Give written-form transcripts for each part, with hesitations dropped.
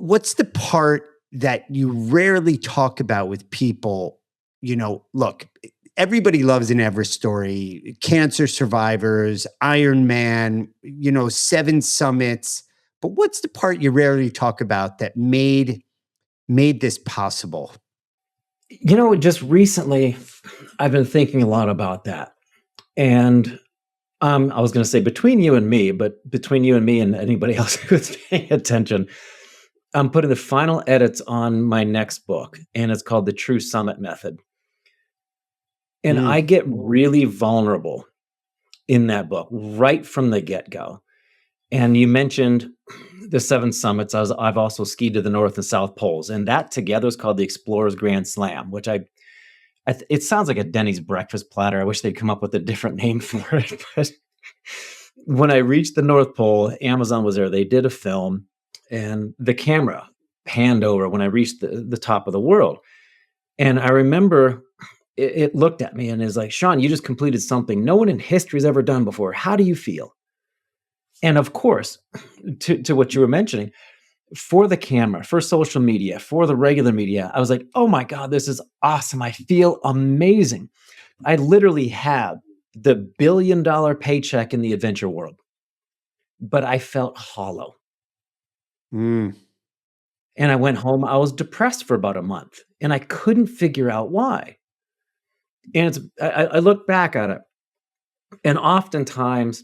what's the part that you rarely talk about with people? Look, everybody loves an Everest story, cancer survivors, Iron Man, 7 summits. But what's the part you rarely talk about that made this possible? Just recently, I've been thinking a lot about that. And I was going to say between you and me, but between you and me and anybody else who's paying attention, I'm putting the final edits on my next book, and it's called The True Summit Method. And I get really vulnerable in that book right from the get-go. And you mentioned the 7 summits. I've also skied to the North and South Poles, and that together is called the Explorer's Grand Slam, which it sounds like a Denny's breakfast platter. I wish they'd come up with a different name for it. But when I reached the North Pole, Amazon was there. They did a film, and the camera panned over when I reached the top of the world. And I remember it looked at me and is like, Sean, you just completed something no one in history has ever done before. How do you feel? And of course, to what you were mentioning, for the camera, for social media, for the regular media, I was like, oh my God, this is awesome. I feel amazing. I literally have the $1 billion paycheck in the adventure world, but I felt hollow. And I went home. I was depressed for about a month, and I couldn't figure out why. And I look back at it, and oftentimes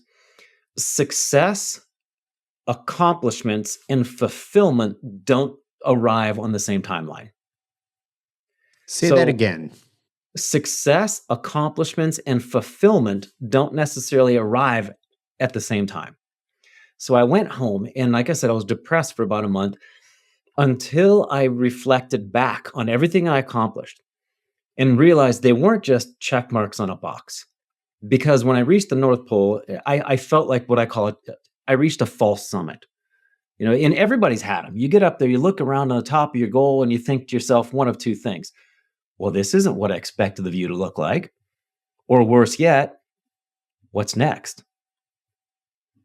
success, accomplishments, and fulfillment don't arrive on the same timeline. Say that again. Success, accomplishments, and fulfillment don't necessarily arrive at the same time. So I went home, and like I said, I was depressed for about a month until I reflected back on everything I accomplished and realized they weren't just check marks on a box. Because when I reached the North Pole, I felt like what I call it, I reached a false summit. And everybody's had them. You get up there, you look around on the top of your goal, and you think to yourself one of two things. Well, this isn't what I expected the view to look like. Or worse yet, what's next?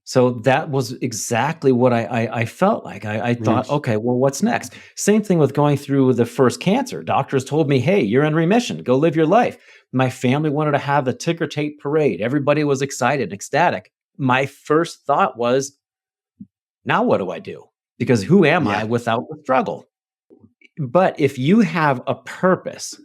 So that was exactly what I felt like. I thought, okay, well, what's next? Same thing with going through the first cancer. Doctors told me, hey, you're in remission. Go live your life. My family wanted to have the ticker tape parade. Everybody was excited and ecstatic. My first thought was, now what do I do? Because who am I without the struggle? But if you have a purpose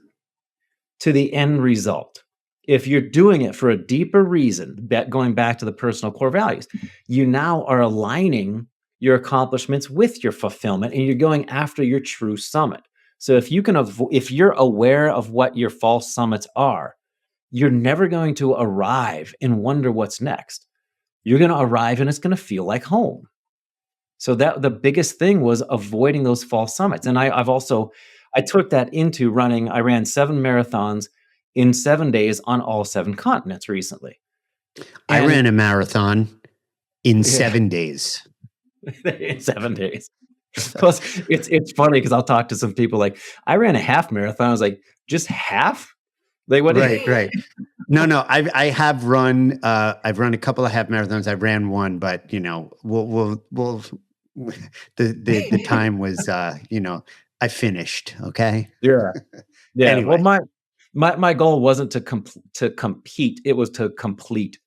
to the end result, if you're doing it for a deeper reason, going back to the personal core values, you now are aligning your accomplishments with your fulfillment, and you're going after your true summit. So if you're aware of what your false summits are, you're never going to arrive and wonder what's next. You're going to arrive and it's going to feel like home. So that the biggest thing was avoiding those false summits. And I took that into running. I ran 7 marathons in 7 days on all 7 continents recently. I ran a marathon in 7 days. In 7 days. Plus, it's funny because I'll talk to some people like, I ran a half marathon. I was like, just half? Like what? Right. No. I have run. I've run a couple of half marathons. I ran one, but we'll the time was I finished. Okay. Yeah. Anyway. Well, my goal wasn't to compete. It was to complete.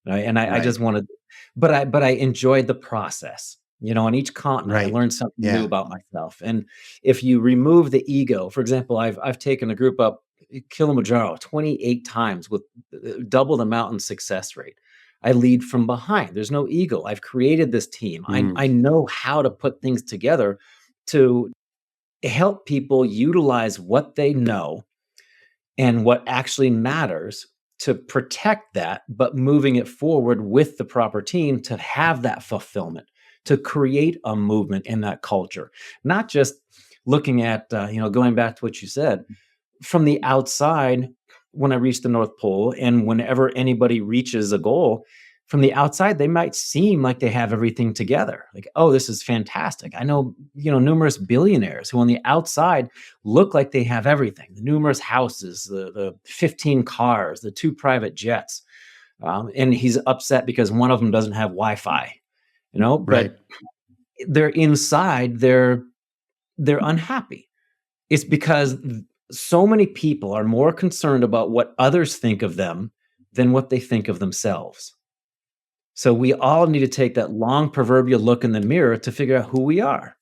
Right. And I just wanted, but I enjoyed the process. On each continent, I learned something new about myself. And if you remove the ego, for example, I've taken a group up Kilimanjaro 28 times with double the mountain success rate. I lead from behind. There's no ego. I've created this team. I know how to put things together to help people utilize what they know and what actually matters to protect that, but moving it forward with the proper team to have that fulfillment, to create a movement in that culture. Not just looking at, going back to what you said, from the outside, when I reach the North Pole and whenever anybody reaches a goal, from the outside, they might seem like they have everything together. Like, oh, this is fantastic. I know, numerous billionaires who on the outside look like they have everything. The numerous houses, the 15 cars, the 2 private jets. And he's upset because one of them doesn't have Wi-Fi, but they're inside, they're they're unhappy. It's because so many people are more concerned about what others think of them than what they think of themselves. So we all need to take that long proverbial look in the mirror to figure out who we are.